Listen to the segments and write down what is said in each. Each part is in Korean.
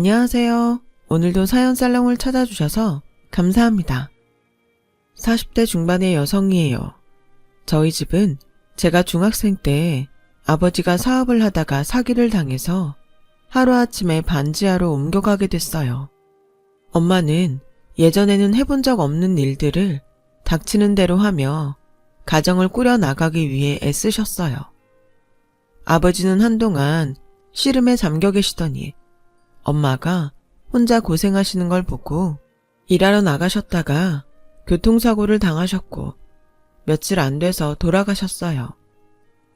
안녕하세요. 오늘도 사연 살롱을 찾아주셔서 감사합니다. 40대 중반의 여성이에요. 저희 집은 제가 중학생 때 아버지가 사업을 하다가 사기를 당해서 하루아침에 반지하로 옮겨가게 됐어요. 엄마는 예전에는 해본 적 없는 일들을 닥치는 대로 하며 가정을 꾸려나가기 위해 애쓰셨어요. 아버지는 한동안 씨름에 잠겨 계시더니 엄마가 혼자 고생하시는 걸 보고 일하러 나가셨다가 교통사고를 당하셨고 며칠 안 돼서 돌아가셨어요.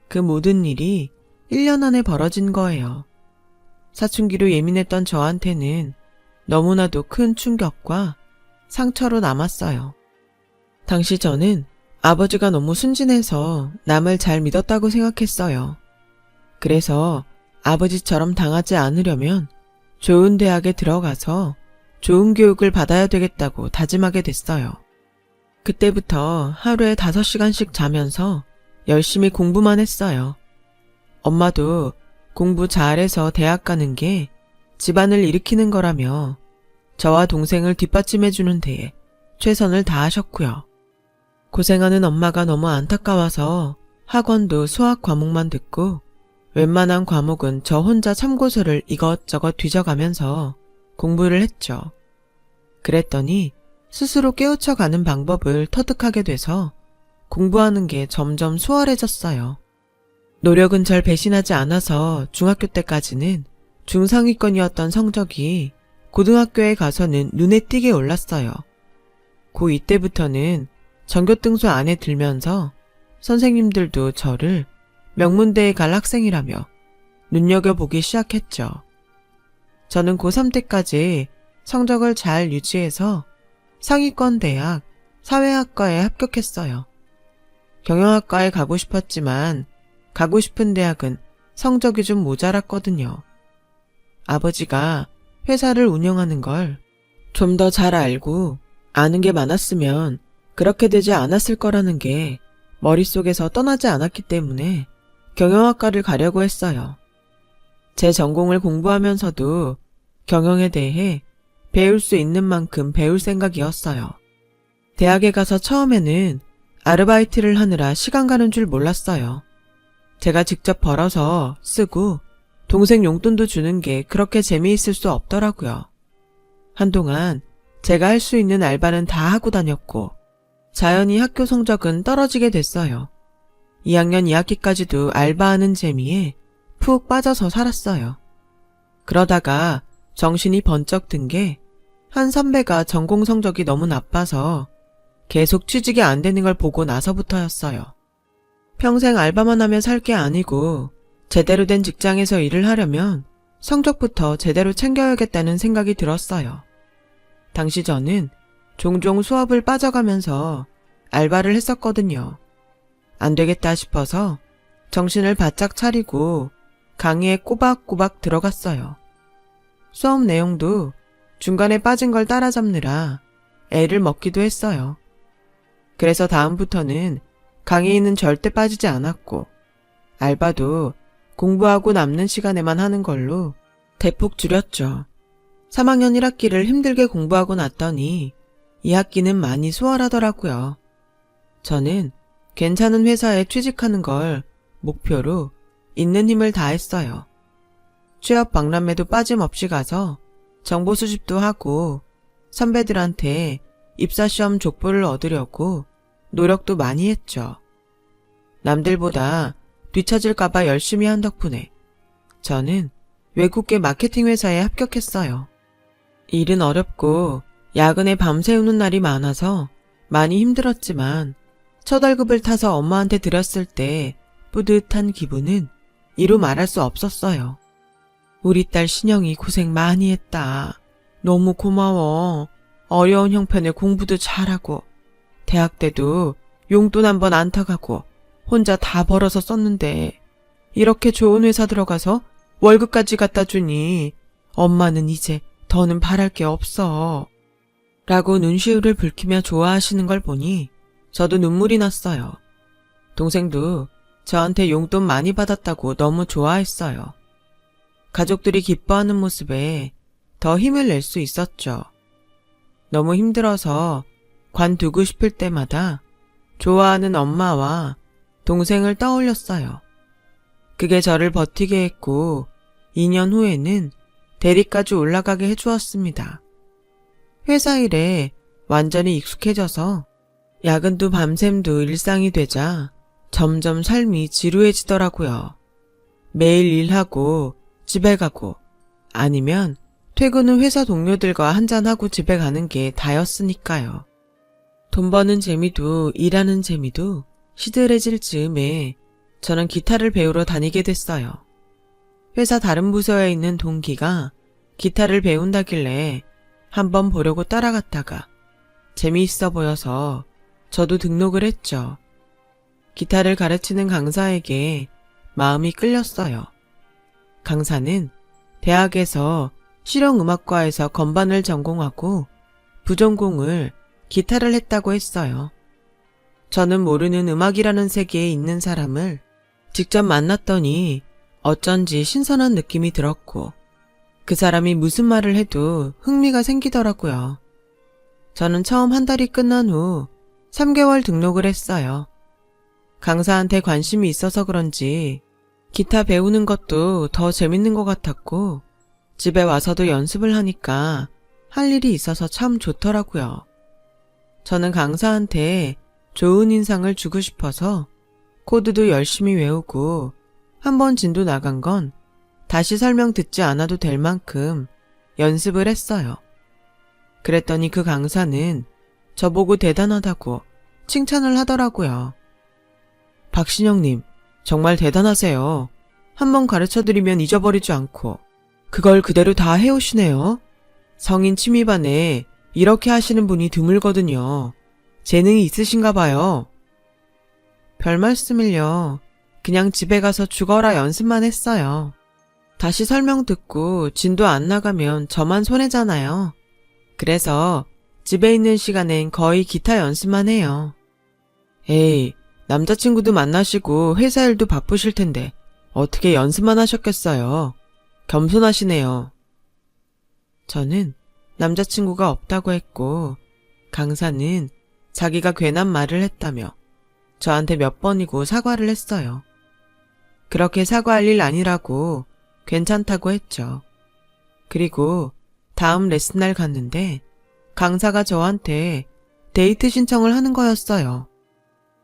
그 모든 일이 1년 안에 벌어진 거예요. 사춘기로 예민했던 저한테는 너무나도 큰 충격과 상처로 남았어요. 당시 저는 아버지가 너무 순진해서 남을 잘 믿었다고 생각했어요. 그래서 아버지처럼 당하지 않으려면 좋은 대학에 들어가서 좋은 교육을 받아야 되겠다고 다짐하게 됐어요. 그때부터 하루에 5시간씩 자면서 열심히 공부만 했어요. 엄마도 공부 잘해서 대학 가는 게 집안을 일으키는 거라며 저와 동생을 뒷받침해주는 데에 최선을 다하셨고요. 고생하는 엄마가 너무 안타까워서 학원도 수학 과목만 듣고 웬만한 과목은 저 혼자 참고서를 이것저것 뒤져가면서 공부를 했죠. 그랬더니 스스로 깨우쳐가는 방법을 터득하게 돼서 공부하는 게 점점 수월해졌어요. 노력은 잘 배신하지 않아서 중학교 때까지는 중상위권이었던 성적이 고등학교에 가서는 눈에 띄게 올랐어요. 고2 때부터는 전교등수 안에 들면서 선생님들도 저를 명문대에 갈 학생이라며 눈여겨보기 시작했죠. 저는 고3 때까지 성적을 잘 유지해서 상위권 대학 사회학과에 합격했어요. 경영학과에 가고 싶었지만 가고 싶은 대학은 성적이 좀 모자랐거든요. 아버지가 회사를 운영하는 걸 좀 더 잘 알고 아는 게 많았으면 그렇게 되지 않았을 거라는 게 머릿속에서 떠나지 않았기 때문에 경영학과를 가려고 했어요. 제 전공을 공부하면서도 경영에 대해 배울 수 있는 만큼 배울 생각이었어요. 대학에 가서 처음에는 아르바이트를 하느라 시간 가는 줄 몰랐어요. 제가 직접 벌어서 쓰고 동생 용돈도 주는 게 그렇게 재미있을 수 없더라고요. 한동안 제가 할 수 있는 알바는 다 하고 다녔고 자연히 학교 성적은 떨어지게 됐어요. 2학년 2학기까지도 알바하는 재미에 푹 빠져서 살았어요. 그러다가 정신이 번쩍 든 게 한 선배가 전공 성적이 너무 나빠서 계속 취직이 안 되는 걸 보고 나서부터였어요. 평생 알바만 하며 살 게 아니고 제대로 된 직장에서 일을 하려면 성적부터 제대로 챙겨야겠다는 생각이 들었어요. 당시 저는 종종 수업을 빠져가면서 알바를 했었거든요. 안 되겠다 싶어서 정신을 바짝 차리고 강의에 꼬박꼬박 들어갔어요. 수업 내용도 중간에 빠진 걸 따라잡느라 애를 먹기도 했어요. 그래서 다음부터는 강의는 절대 빠지지 않았고 알바도 공부하고 남는 시간에만 하는 걸로 대폭 줄였죠. 3학년 1학기를 힘들게 공부하고 났더니 2학기는 많이 수월하더라고요. 저는 괜찮은 회사에 취직하는 걸 목표로 있는 힘을 다했어요. 취업 박람회도 빠짐없이 가서 정보 수집도 하고 선배들한테 입사시험 족보를 얻으려고 노력도 많이 했죠. 남들보다 뒤처질까봐 열심히 한 덕분에 저는 외국계 마케팅 회사에 합격했어요. 일은 어렵고 야근에 밤새우는 날이 많아서 많이 힘들었지만 첫 월급을 타서 엄마한테 드렸을 때 뿌듯한 기분은 이루 말할 수 없었어요. 우리 딸 신영이 고생 많이 했다. 너무 고마워. 어려운 형편에 공부도 잘하고 대학 때도 용돈 한 번 안 타가고 혼자 다 벌어서 썼는데 이렇게 좋은 회사 들어가서 월급까지 갖다 주니 엄마는 이제 더는 바랄 게 없어. 라고 눈시울을 붉히며 좋아하시는 걸 보니 저도 눈물이 났어요. 동생도 저한테 용돈 많이 받았다고 너무 좋아했어요. 가족들이 기뻐하는 모습에 더 힘을 낼 수 있었죠. 너무 힘들어서 관두고 싶을 때마다 좋아하는 엄마와 동생을 떠올렸어요. 그게 저를 버티게 했고 2년 후에는 대리까지 올라가게 해주었습니다. 회사 일에 완전히 익숙해져서 야근도 밤샘도 일상이 되자 점점 삶이 지루해지더라고요. 매일 일하고 집에 가고 아니면 퇴근 후 회사 동료들과 한잔하고 집에 가는 게 다였으니까요. 돈 버는 재미도 일하는 재미도 시들해질 즈음에 저는 기타를 배우러 다니게 됐어요. 회사 다른 부서에 있는 동기가 기타를 배운다길래 한번 보려고 따라갔다가 재미있어 보여서 저도 등록을 했죠. 기타를 가르치는 강사에게 마음이 끌렸어요. 강사는 대학에서 실용음악과에서 건반을 전공하고 부전공을 기타를 했다고 했어요. 저는 모르는 음악이라는 세계에 있는 사람을 직접 만났더니 어쩐지 신선한 느낌이 들었고 그 사람이 무슨 말을 해도 흥미가 생기더라고요. 저는 처음 한 달이 끝난 후 3개월 등록을 했어요. 강사한테 관심이 있어서 그런지 기타 배우는 것도 더 재밌는 것 같았고 집에 와서도 연습을 하니까 할 일이 있어서 참 좋더라고요. 저는 강사한테 좋은 인상을 주고 싶어서 코드도 열심히 외우고 한번 진도 나간 건 다시 설명 듣지 않아도 될 만큼 연습을 했어요. 그랬더니 그 강사는 저보고 대단하다고 칭찬을 하더라고요. 박신영님, 정말 대단하세요. 한번 가르쳐드리면 잊어버리지 않고 그걸 그대로 다 해오시네요. 성인 취미반에 이렇게 하시는 분이 드물거든요. 재능이 있으신가 봐요. 별 말씀을요. 그냥 집에 가서 죽어라 연습만 했어요. 다시 설명 듣고 진도 안 나가면 저만 손해잖아요. 그래서 집에 있는 시간엔 거의 기타 연습만 해요. 에이, 남자친구도 만나시고 회사 일도 바쁘실 텐데 어떻게 연습만 하셨겠어요. 겸손하시네요. 저는 남자친구가 없다고 했고 강사는 자기가 괜한 말을 했다며 저한테 몇 번이고 사과를 했어요. 그렇게 사과할 일 아니라고 괜찮다고 했죠. 그리고 다음 레슨날 갔는데 강사가 저한테 데이트 신청을 하는 거였어요.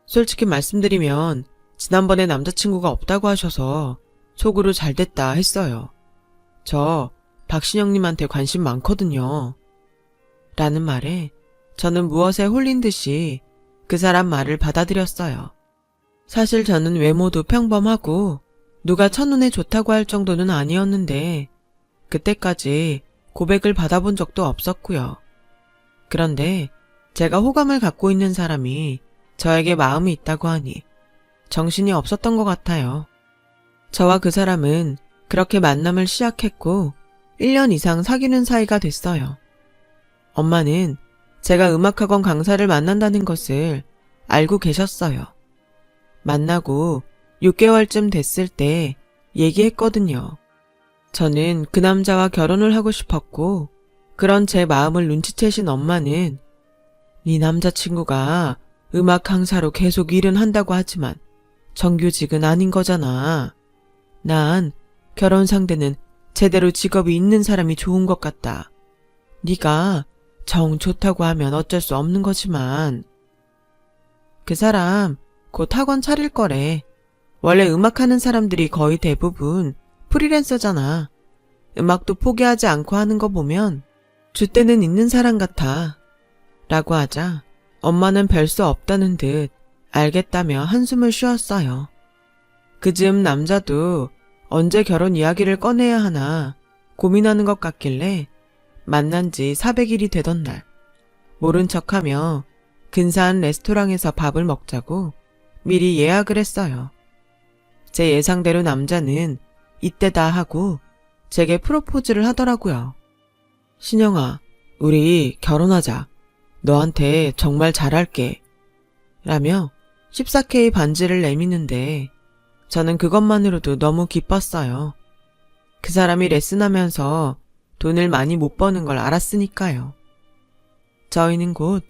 솔직히 말씀드리면 지난번에 남자친구가 없다고 하셔서 속으로 잘됐다 했어요. 저 박신영님한테 관심 많거든요. 라는 말에 저는 무엇에 홀린 듯이 그 사람 말을 받아들였어요. 사실 저는 외모도 평범하고 누가 첫눈에 좋다고 할 정도는 아니었는데 그때까지 고백을 받아본 적도 없었고요. 그런데 제가 호감을 갖고 있는 사람이 저에게 마음이 있다고 하니 정신이 없었던 것 같아요. 저와 그 사람은 그렇게 만남을 시작했고 1년 이상 사귀는 사이가 됐어요. 엄마는 제가 음악학원 강사를 만난다는 것을 알고 계셨어요. 만나고 6개월쯤 됐을 때 얘기했거든요. 저는 그 남자와 결혼을 하고 싶었고 그런 제 마음을 눈치채신 엄마는 네 남자친구가 음악 강사로 계속 일은 한다고 하지만 정규직은 아닌 거잖아. 난 결혼 상대는 제대로 직업이 있는 사람이 좋은 것 같다. 네가 정 좋다고 하면 어쩔 수 없는 거지만 그 사람 곧 학원 차릴 거래. 원래 음악하는 사람들이 거의 대부분 프리랜서잖아. 음악도 포기하지 않고 하는 거 보면 줏대는 있는 사람 같아. 라고 하자 엄마는 별 수 없다는 듯 알겠다며 한숨을 쉬었어요. 그 즈음 남자도 언제 결혼 이야기를 꺼내야 하나 고민하는 것 같길래 만난 지 400일이 되던 날 모른 척하며 근사한 레스토랑에서 밥을 먹자고 미리 예약을 했어요. 제 예상대로 남자는 이때다 하고 제게 프로포즈를 하더라고요. 신영아, 우리 결혼하자. 너한테 정말 잘할게. 라며 14K 반지를 내미는데 저는 그것만으로도 너무 기뻤어요. 그 사람이 레슨하면서 돈을 많이 못 버는 걸 알았으니까요. 저희는 곧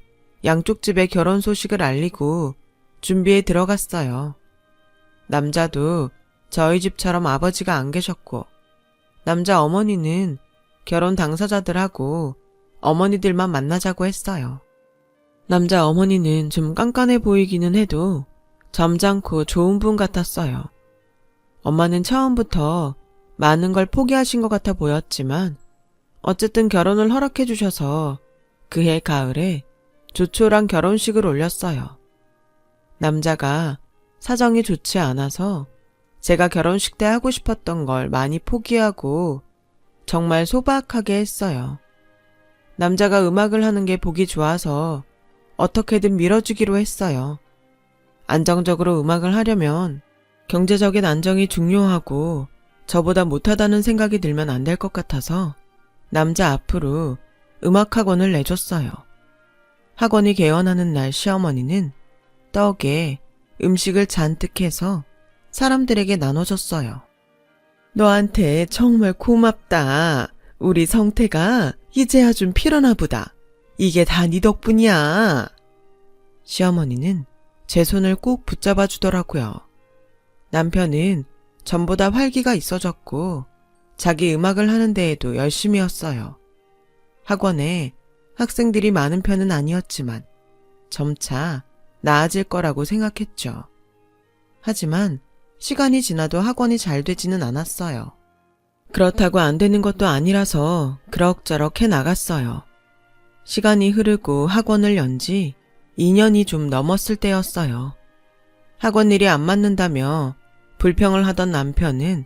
양쪽 집의 결혼 소식을 알리고 준비에 들어갔어요. 남자도 저희 집처럼 아버지가 안 계셨고, 남자 어머니는 결혼 당사자들하고 어머니들만 만나자고 했어요. 남자 어머니는 좀 깐깐해 보이기는 해도 점잖고 좋은 분 같았어요. 엄마는 처음부터 많은 걸 포기하신 것 같아 보였지만 어쨌든 결혼을 허락해 주셔서 그해 가을에 조촐한 결혼식을 올렸어요. 남자가 사정이 좋지 않아서 제가 결혼식 때 하고 싶었던 걸 많이 포기하고 정말 소박하게 했어요. 남자가 음악을 하는 게 보기 좋아서 어떻게든 밀어주기로 했어요. 안정적으로 음악을 하려면 경제적인 안정이 중요하고 저보다 못하다는 생각이 들면 안 될 것 같아서 남자 앞으로 음악학원을 내줬어요. 학원이 개원하는 날 시어머니는 떡에 음식을 잔뜩 해서 사람들에게 나눠줬어요. 너한테 정말 고맙다. 우리 성태가 이제야 좀 피려나 보다. 이게 다 네 덕분이야. 시어머니는 제 손을 꼭 붙잡아 주더라고요. 남편은 전보다 활기가 있어졌고 자기 음악을 하는 데에도 열심히였어요. 학원에 학생들이 많은 편은 아니었지만 점차 나아질 거라고 생각했죠. 하지만 시간이 지나도 학원이 잘 되지는 않았어요. 그렇다고 안 되는 것도 아니라서 그럭저럭 해 나갔어요. 시간이 흐르고 학원을 연 지 2년이 좀 넘었을 때였어요. 학원 일이 안 맞는다며 불평을 하던 남편은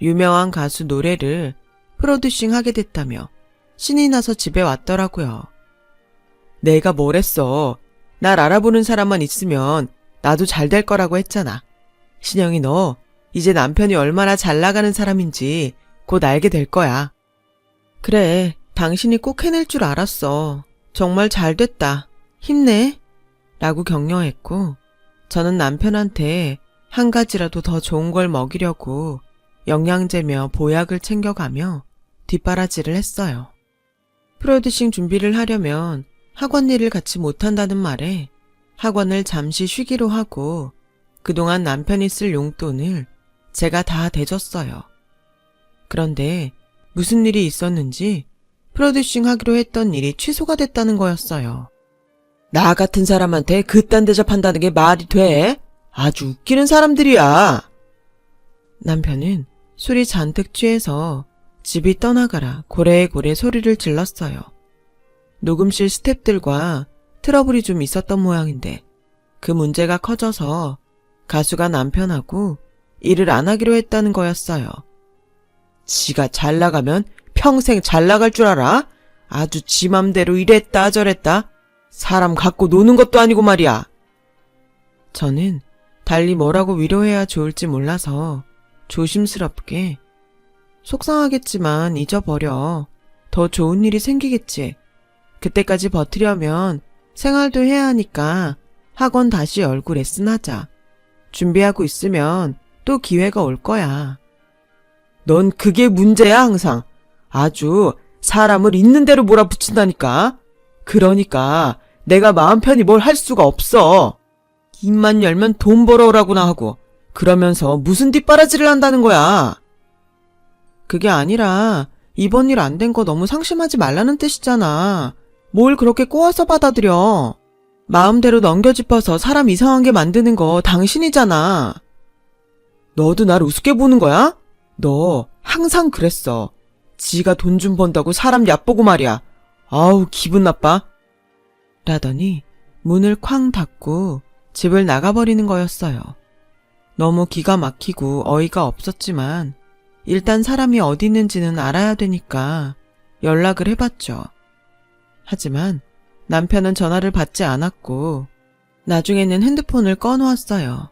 유명한 가수 노래를 프로듀싱 하게 됐다며 신이 나서 집에 왔더라고요. 내가 뭘 했어. 날 알아보는 사람만 있으면 나도 잘 될 거라고 했잖아. 신영이 너 이제 남편이 얼마나 잘 나가는 사람인지 곧 알게 될 거야. 그래, 당신이 꼭 해낼 줄 알았어. 정말 잘 됐다. 힘내. 라고 격려했고 저는 남편한테 한 가지라도 더 좋은 걸 먹이려고 영양제며 보약을 챙겨가며 뒷바라지를 했어요. 프로듀싱 준비를 하려면 학원 일을 같이 못한다는 말에 학원을 잠시 쉬기로 하고 그동안 남편이 쓸 용돈을 제가 다 대줬어요. 그런데 무슨 일이 있었는지 프로듀싱 하기로 했던 일이 취소가 됐다는 거였어요. 나 같은 사람한테 그딴 대접한다는 게 말이 돼? 아주 웃기는 사람들이야. 남편은 술이 잔뜩 취해서 집이 떠나가라 고래고래 소리를 질렀어요. 녹음실 스태프들과 트러블이 좀 있었던 모양인데 그 문제가 커져서 가수가 남편하고 일을 안 하기로 했다는 거였어요. 지가 잘 나가면 평생 잘 나갈 줄 알아? 아주 지 맘대로 이랬다 저랬다. 사람 갖고 노는 것도 아니고 말이야. 저는 달리 뭐라고 위로해야 좋을지 몰라서 조심스럽게 속상하겠지만 잊어버려. 더 좋은 일이 생기겠지. 그때까지 버티려면 생활도 해야 하니까 학원 다시 열고 레슨하자. 준비하고 있으면 또 기회가 올 거야. 넌 그게 문제야 항상. 아주 사람을 있는 대로 몰아붙인다니까. 그러니까 내가 마음 편히 뭘 할 수가 없어. 입만 열면 돈 벌어오라고나 하고 그러면서 무슨 뒷바라지를 한다는 거야. 그게 아니라 이번 일 안 된 거 너무 상심하지 말라는 뜻이잖아. 뭘 그렇게 꼬아서 받아들여. 마음대로 넘겨짚어서 사람 이상한 게 만드는 거 당신이잖아. 너도 날 우습게 보는 거야? 너 항상 그랬어. 지가 돈 좀 번다고 사람 얕보고 말이야. 아우 기분 나빠. 라더니 문을 쾅 닫고 집을 나가버리는 거였어요. 너무 기가 막히고 어이가 없었지만 일단 사람이 어디 있는지는 알아야 되니까 연락을 해봤죠. 하지만 남편은 전화를 받지 않았고 나중에는 핸드폰을 꺼놓았어요.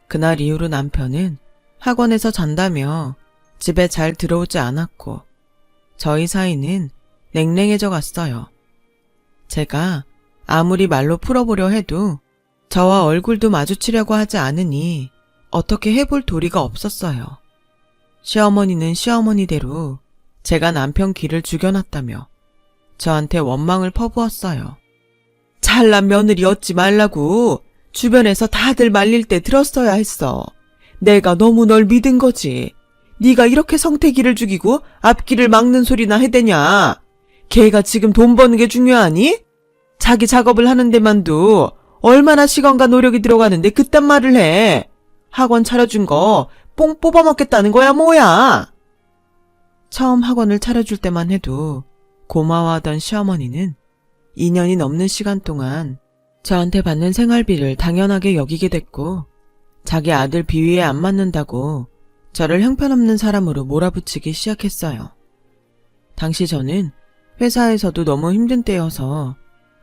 그날 이후로 남편은 학원에서 잔다며 집에 잘 들어오지 않았고 저희 사이는 냉랭해져 갔어요. 제가 아무리 말로 풀어보려 해도 저와 얼굴도 마주치려고 하지 않으니 어떻게 해볼 도리가 없었어요. 시어머니는 시어머니대로 제가 남편 길을 죽여놨다며 저한테 원망을 퍼부었어요. 잘난 며느리 얻지 말라고 주변에서 다들 말릴 때 들었어야 했어. 내가 너무 널 믿은 거지. 네가 이렇게 성태기를 죽이고 앞길을 막는 소리나 해대냐. 걔가 지금 돈 버는 게 중요하니? 자기 작업을 하는 데만도 얼마나 시간과 노력이 들어가는데 그딴 말을 해. 학원 차려준 거 뽕 뽑아먹겠다는 거야 뭐야. 처음 학원을 차려줄 때만 해도 고마워하던 시어머니는 2년이 넘는 시간 동안 저한테 받는 생활비를 당연하게 여기게 됐고 자기 아들 비위에 안 맞는다고 저를 형편없는 사람으로 몰아붙이기 시작했어요. 당시 저는 회사에서도 너무 힘든 때여서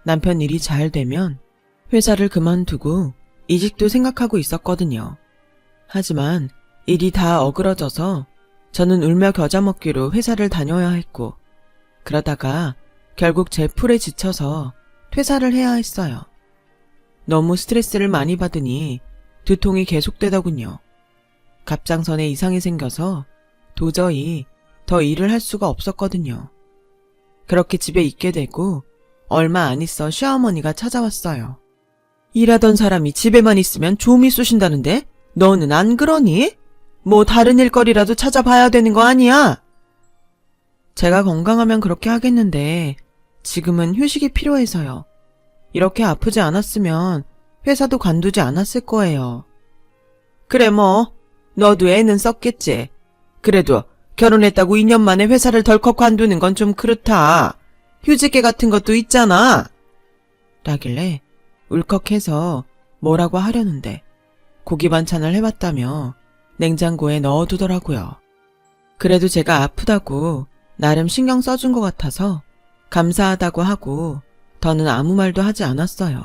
남편 일이 잘 되면 회사를 그만두고 이직도 생각하고 있었거든요. 하지만 일이 다 어그러져서 저는 울며 겨자 먹기로 회사를 다녀야 했고 그러다가 결국 제 풀에 지쳐서 퇴사를 해야 했어요. 너무 스트레스를 많이 받으니 두통이 계속되더군요. 갑상선에 이상이 생겨서 도저히 더 일을 할 수가 없었거든요. 그렇게 집에 있게 되고 얼마 안 있어 시어머니가 찾아왔어요. 일하던 사람이 집에만 있으면 좀이 쑤신다는데 너는 안 그러니? 뭐 다른 일거리라도 찾아봐야 되는 거 아니야? 제가 건강하면 그렇게 하겠는데 지금은 휴식이 필요해서요. 이렇게 아프지 않았으면 회사도 관두지 않았을 거예요. 그래 뭐 너도 애는 썼겠지. 그래도 결혼했다고 2년 만에 회사를 덜컥 관두는 건 좀 그렇다. 휴직계 같은 것도 있잖아. 라길래 울컥해서 뭐라고 하려는데 고기 반찬을 해봤다며 냉장고에 넣어두더라고요. 그래도 제가 아프다고 나름 신경 써준 것 같아서 감사하다고 하고 더는 아무 말도 하지 않았어요.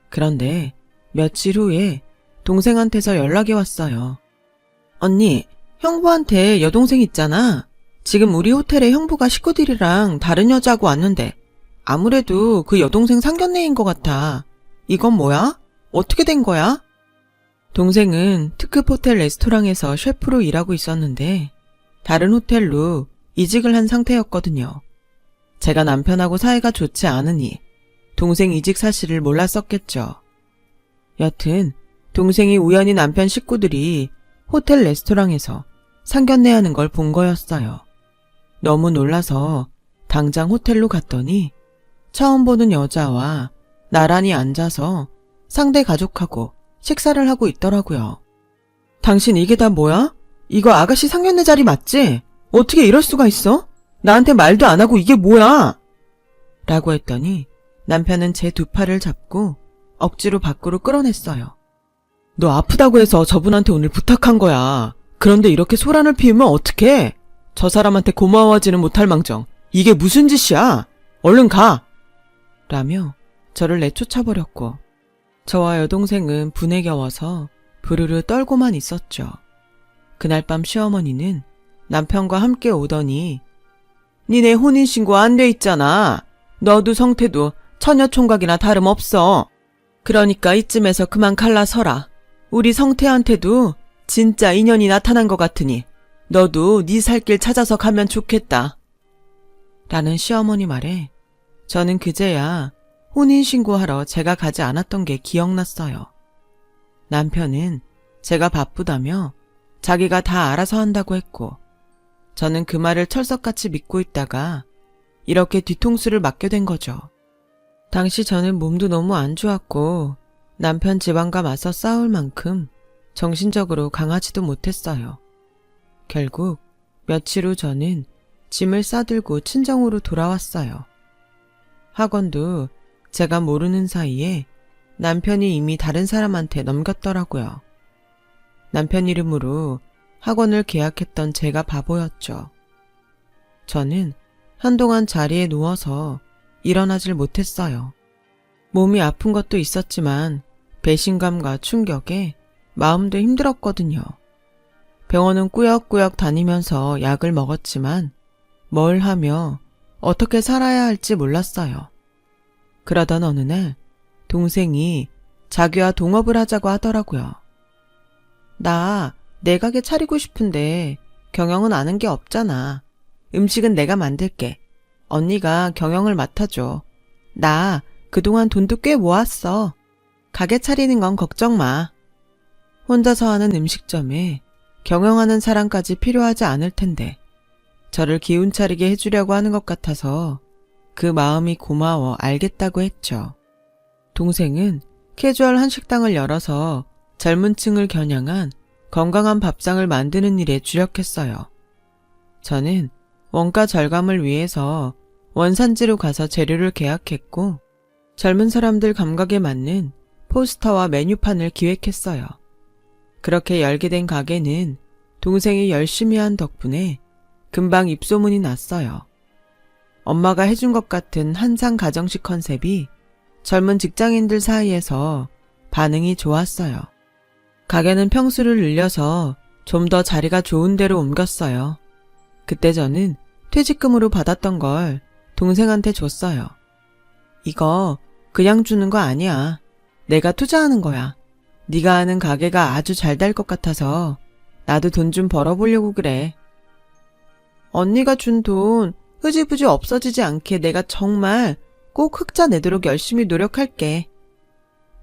그런데 며칠 후에 동생한테서 연락이 왔어요. 언니, 형부한테 여동생 있잖아. 지금 우리 호텔에 형부가 식구들이랑 다른 여자하고 왔는데 아무래도 그 여동생 상견례인 것 같아. 이건 뭐야? 어떻게 된 거야? 동생은 특급 호텔 레스토랑에서 셰프로 일하고 있었는데 다른 호텔로 이직을 한 상태였거든요. 제가 남편하고 사이가 좋지 않으니 동생 이직 사실을 몰랐었겠죠. 여튼 동생이 우연히 남편 식구들이 호텔 레스토랑에서 상견례하는 걸 본 거였어요. 너무 놀라서 당장 호텔로 갔더니 처음 보는 여자와 나란히 앉아서 상대 가족하고 식사를 하고 있더라고요. 당신 이게 다 뭐야? 이거 아가씨 상견례 자리 맞지? 어떻게 이럴 수가 있어? 나한테 말도 안 하고 이게 뭐야? 라고 했더니 남편은 제 두 팔을 잡고 억지로 밖으로 끌어냈어요. 너 아프다고 해서 저분한테 오늘 부탁한 거야. 그런데 이렇게 소란을 피우면 어떡해? 저 사람한테 고마워하지는 못할 망정. 이게 무슨 짓이야? 얼른 가! 라며 저를 내쫓아버렸고 저와 여동생은 분에 겨워서 부르르 떨고만 있었죠. 그날 밤 시어머니는 남편과 함께 오더니 니네 혼인신고 안 돼 있잖아. 너도 성태도 처녀총각이나 다름없어. 그러니까 이쯤에서 그만 갈라서라. 우리 성태한테도 진짜 인연이 나타난 것 같으니 너도 네 살 길 찾아서 가면 좋겠다. 라는 시어머니 말에 저는 그제야 혼인신고하러 제가 가지 않았던 게 기억났어요. 남편은 제가 바쁘다며 자기가 다 알아서 한다고 했고 저는 그 말을 철석같이 믿고 있다가 이렇게 뒤통수를 맞게 된 거죠. 당시 저는 몸도 너무 안 좋았고 남편 집안과 맞서 싸울 만큼 정신적으로 강하지도 못했어요. 결국 며칠 후 저는 짐을 싸들고 친정으로 돌아왔어요. 학원도 제가 모르는 사이에 남편이 이미 다른 사람한테 넘겼더라고요. 남편 이름으로 학원을 계약했던 제가 바보였죠. 저는 한동안 자리에 누워서 일어나질 못했어요. 몸이 아픈 것도 있었지만 배신감과 충격에 마음도 힘들었거든요. 병원은 꾸역꾸역 다니면서 약을 먹었지만 뭘 하며 어떻게 살아야 할지 몰랐어요. 그러던 어느 날 동생이 자기와 동업을 하자고 하더라고요. 나 내 가게 차리고 싶은데 경영은 아는 게 없잖아. 음식은 내가 만들게. 언니가 경영을 맡아줘. 나 그동안 돈도 꽤 모았어. 가게 차리는 건 걱정 마. 혼자서 하는 음식점에 경영하는 사람까지 필요하지 않을 텐데 저를 기운 차리게 해주려고 하는 것 같아서 그 마음이 고마워 알겠다고 했죠. 동생은 캐주얼 한식당을 열어서 젊은 층을 겨냥한 건강한 밥상을 만드는 일에 주력했어요. 저는 원가 절감을 위해서 원산지로 가서 재료를 계약했고 젊은 사람들 감각에 맞는 포스터와 메뉴판을 기획했어요. 그렇게 열게 된 가게는 동생이 열심히 한 덕분에 금방 입소문이 났어요. 엄마가 해준 것 같은 한상 가정식 컨셉이 젊은 직장인들 사이에서 반응이 좋았어요. 가게는 평수를 늘려서 좀 더 자리가 좋은 데로 옮겼어요. 그때 저는 퇴직금으로 받았던 걸 동생한테 줬어요. 이거 그냥 주는 거 아니야. 내가 투자하는 거야. 네가 하는 가게가 아주 잘 될 것 같아서 나도 돈 좀 벌어보려고 그래. 언니가 준 돈 흐지부지 없어지지 않게 내가 정말 꼭 흑자 내도록 열심히 노력할게.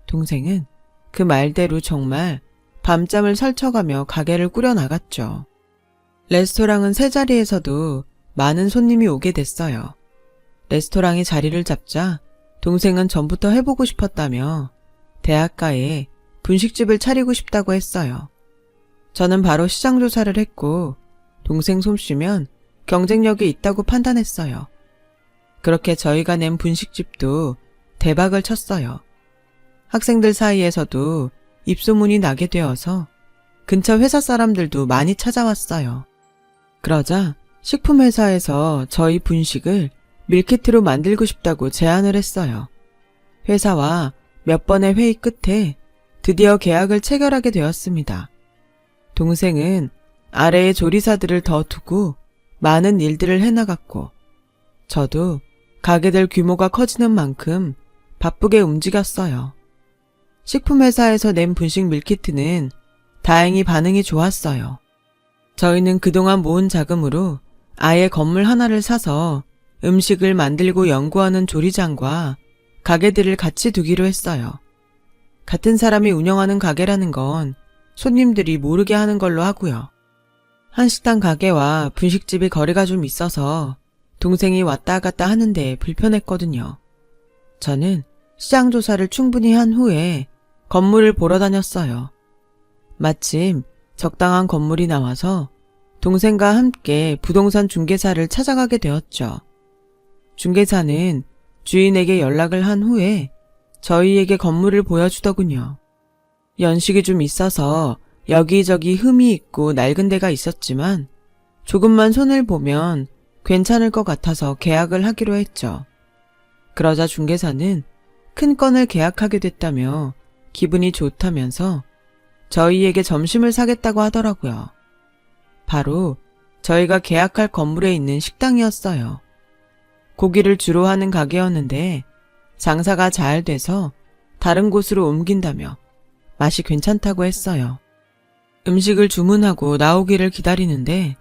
동생은 그 말대로 정말 밤잠을 설쳐가며 가게를 꾸려나갔죠. 레스토랑은 새 자리에서도 많은 손님이 오게 됐어요. 레스토랑이 자리를 잡자 동생은 전부터 해보고 싶었다며 대학가에 분식집을 차리고 싶다고 했어요. 저는 바로 시장 조사를 했고 동생 솜씨면 경쟁력이 있다고 판단했어요. 그렇게 저희가 낸 분식집도 대박을 쳤어요. 학생들 사이에서도 입소문이 나게 되어서 근처 회사 사람들도 많이 찾아왔어요. 그러자 식품회사에서 저희 분식을 밀키트로 만들고 싶다고 제안을 했어요. 회사와 몇 번의 회의 끝에 드디어 계약을 체결하게 되었습니다. 동생은 아래에 조리사들을 더 두고 많은 일들을 해나갔고 저도 가게들 규모가 커지는 만큼 바쁘게 움직였어요. 식품회사에서 낸 분식 밀키트는 다행히 반응이 좋았어요. 저희는 그동안 모은 자금으로 아예 건물 하나를 사서 음식을 만들고 연구하는 조리장과 가게들을 같이 두기로 했어요. 같은 사람이 운영하는 가게라는 건 손님들이 모르게 하는 걸로 하고요. 한식당 가게와 분식집이 거리가 좀 있어서 동생이 왔다 갔다 하는데 불편했거든요. 저는 시장 조사를 충분히 한 후에 건물을 보러 다녔어요. 마침 적당한 건물이 나와서 동생과 함께 부동산 중개사를 찾아가게 되었죠. 중개사는 주인에게 연락을 한 후에 저희에게 건물을 보여주더군요. 연식이 좀 있어서 여기저기 흠이 있고 낡은 데가 있었지만 조금만 손을 보면 괜찮을 것 같아서 계약을 하기로 했죠. 그러자 중개사는 큰 건을 계약하게 됐다며 기분이 좋다면서 저희에게 점심을 사겠다고 하더라고요. 바로 저희가 계약할 건물에 있는 식당이었어요. 고기를 주로 하는 가게였는데 장사가 잘 돼서 다른 곳으로 옮긴다며 맛이 괜찮다고 했어요. 음식을 주문하고 나오기를 기다리는데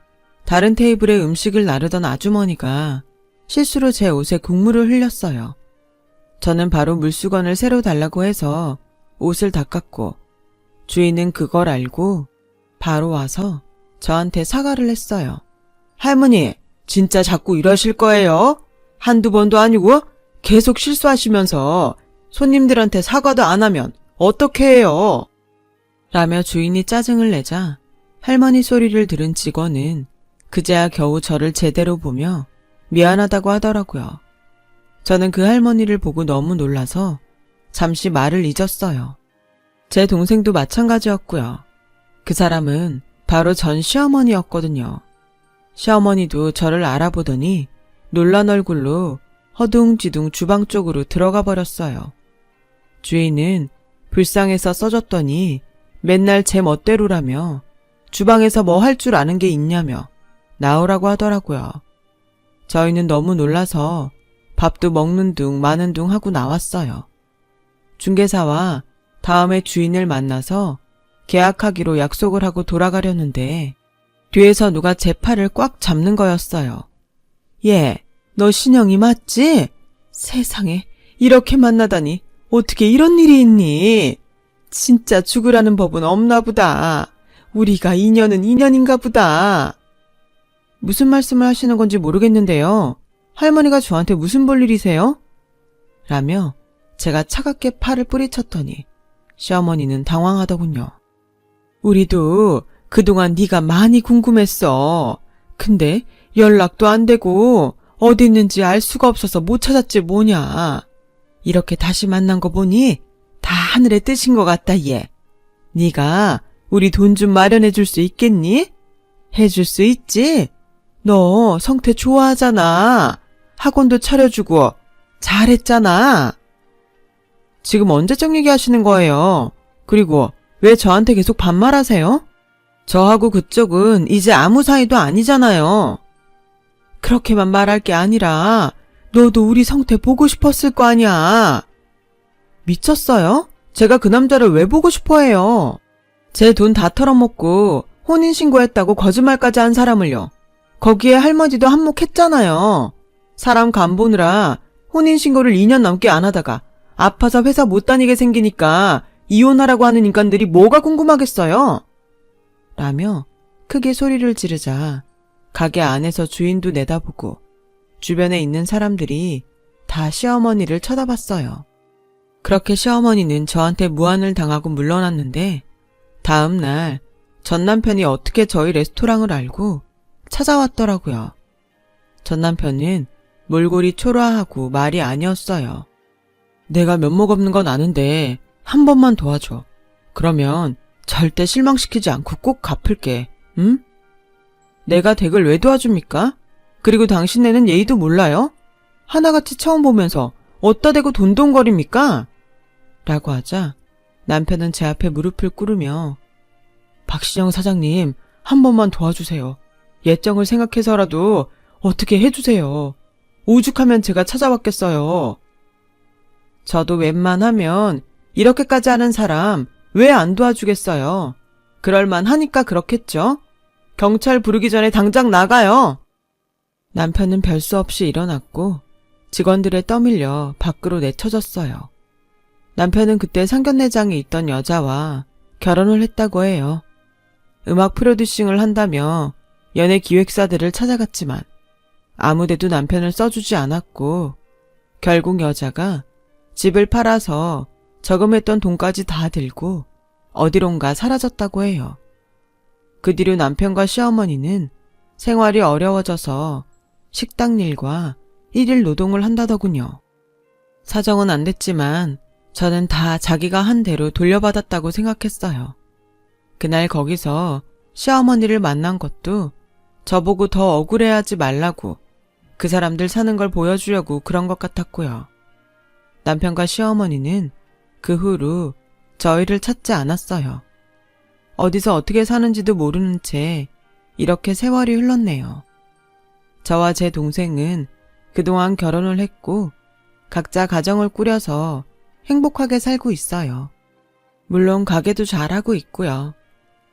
다른 테이블에 음식을 나르던 아주머니가 실수로 제 옷에 국물을 흘렸어요. 저는 바로 물수건을 새로 달라고 해서 옷을 닦았고 주인은 그걸 알고 바로 와서 저한테 사과를 했어요. 할머니, 진짜 자꾸 이러실 거예요? 한두 번도 아니고 계속 실수하시면서 손님들한테 사과도 안 하면 어떻게 해요? 라며 주인이 짜증을 내자 할머니 소리를 들은 직원은 그제야 겨우 저를 제대로 보며 미안하다고 하더라고요. 저는 그 할머니를 보고 너무 놀라서 잠시 말을 잊었어요. 제 동생도 마찬가지였고요. 그 사람은 바로 전 시어머니였거든요. 시어머니도 저를 알아보더니 놀란 얼굴로 허둥지둥 주방 쪽으로 들어가 버렸어요. 주인은 불쌍해서 써줬더니 맨날 제 멋대로라며 주방에서 뭐 할 줄 아는 게 있냐며 나오라고 하더라고요. 저희는 너무 놀라서 밥도 먹는 둥 마는 둥 하고 나왔어요. 중개사와 다음에 주인을 만나서 계약하기로 약속을 하고 돌아가려는데 뒤에서 누가 제 팔을 꽉 잡는 거였어요. 얘, 너 신영이 맞지? 세상에, 이렇게 만나다니. 어떻게 이런 일이 있니? 진짜 죽으라는 법은 없나 보다. 우리가 인연은 인연인가 보다. 무슨 말씀을 하시는 건지 모르겠는데요. 할머니가 저한테 무슨 볼일이세요? 라며 제가 차갑게 팔을 뿌리쳤더니 시어머니는 당황하더군요. 우리도 그동안 네가 많이 궁금했어. 근데 연락도 안 되고 어디 있는지 알 수가 없어서 못 찾았지 뭐냐. 이렇게 다시 만난 거 보니 다 하늘의 뜻인 것 같다 얘. 네가 우리 돈 좀 마련해 줄 수 있겠니? 해줄 수 있지? 너 성태 좋아하잖아. 학원도 차려주고 잘했잖아. 지금 언제적 얘기하시는 거예요? 그리고 왜 저한테 계속 반말하세요? 저하고 그쪽은 이제 아무 사이도 아니잖아요. 그렇게만 말할 게 아니라 너도 우리 성태 보고 싶었을 거 아니야. 미쳤어요? 제가 그 남자를 왜 보고 싶어 해요? 제 돈 다 털어먹고 혼인신고했다고 거짓말까지 한 사람을요. 거기에 할머니도 한몫했잖아요. 사람 간 보느라 혼인신고를 2년 넘게 안 하다가 아파서 회사 못 다니게 생기니까 이혼하라고 하는 인간들이 뭐가 궁금하겠어요? 라며 크게 소리를 지르자 가게 안에서 주인도 내다보고 주변에 있는 사람들이 다 시어머니를 쳐다봤어요. 그렇게 시어머니는 저한테 무안을 당하고 물러났는데 다음 날 전 남편이 어떻게 저희 레스토랑을 알고 찾아왔더라고요. 전 남편은 몰골이 초라하고 말이 아니었어요. 내가 면목 없는 건 아는데 한 번만 도와줘. 그러면 절대 실망시키지 않고 꼭 갚을게. 응? 내가 댁을 왜 도와줍니까? 그리고 당신네는 예의도 몰라요? 하나같이 처음 보면서 어디다 대고 돈돈거립니까? 라고 하자 남편은 제 앞에 무릎을 꿇으며 박신영 사장님 한 번만 도와주세요. 예정을 생각해서라도 어떻게 해주세요. 오죽하면 제가 찾아왔겠어요. 저도 웬만하면 이렇게까지 하는 사람 왜 안 도와주겠어요. 그럴만 하니까 그렇겠죠. 경찰 부르기 전에 당장 나가요. 남편은 별 수 없이 일어났고 직원들에 떠밀려 밖으로 내쳐졌어요. 남편은 그때 상견례장에 있던 여자와 결혼을 했다고 해요. 음악 프로듀싱을 한다며 연예 기획사들을 찾아갔지만 아무데도 남편을 써주지 않았고 결국 여자가 집을 팔아서 저금했던 돈까지 다 들고 어디론가 사라졌다고 해요. 그 뒤로 남편과 시어머니는 생활이 어려워져서 식당 일과 일일 노동을 한다더군요. 사정은 안 됐지만 저는 다 자기가 한 대로 돌려받았다고 생각했어요. 그날 거기서 시어머니를 만난 것도 저보고 더 억울해하지 말라고 그 사람들 사는 걸 보여주려고 그런 것 같았고요. 남편과 시어머니는 그 후로 저희를 찾지 않았어요. 어디서 어떻게 사는지도 모르는 채 이렇게 세월이 흘렀네요. 저와 제 동생은 그동안 결혼을 했고 각자 가정을 꾸려서 행복하게 살고 있어요. 물론 가게도 잘하고 있고요.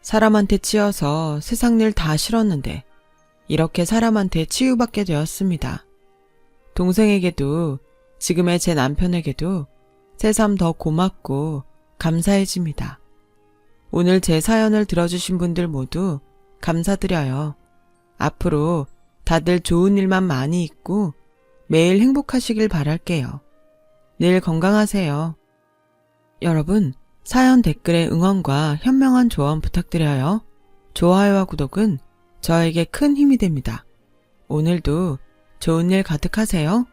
사람한테 치여서 세상 일 다 싫었는데 이렇게 사람한테 치유받게 되었습니다. 동생에게도 지금의 제 남편에게도 새삼 더 고맙고 감사해집니다. 오늘 제 사연을 들어주신 분들 모두 감사드려요. 앞으로 다들 좋은 일만 많이 있고 매일 행복하시길 바랄게요. 늘 건강하세요. 여러분, 사연 댓글에 응원과 현명한 조언 부탁드려요. 좋아요와 구독은 저에게 큰 힘이 됩니다. 오늘도 좋은 일 가득하세요.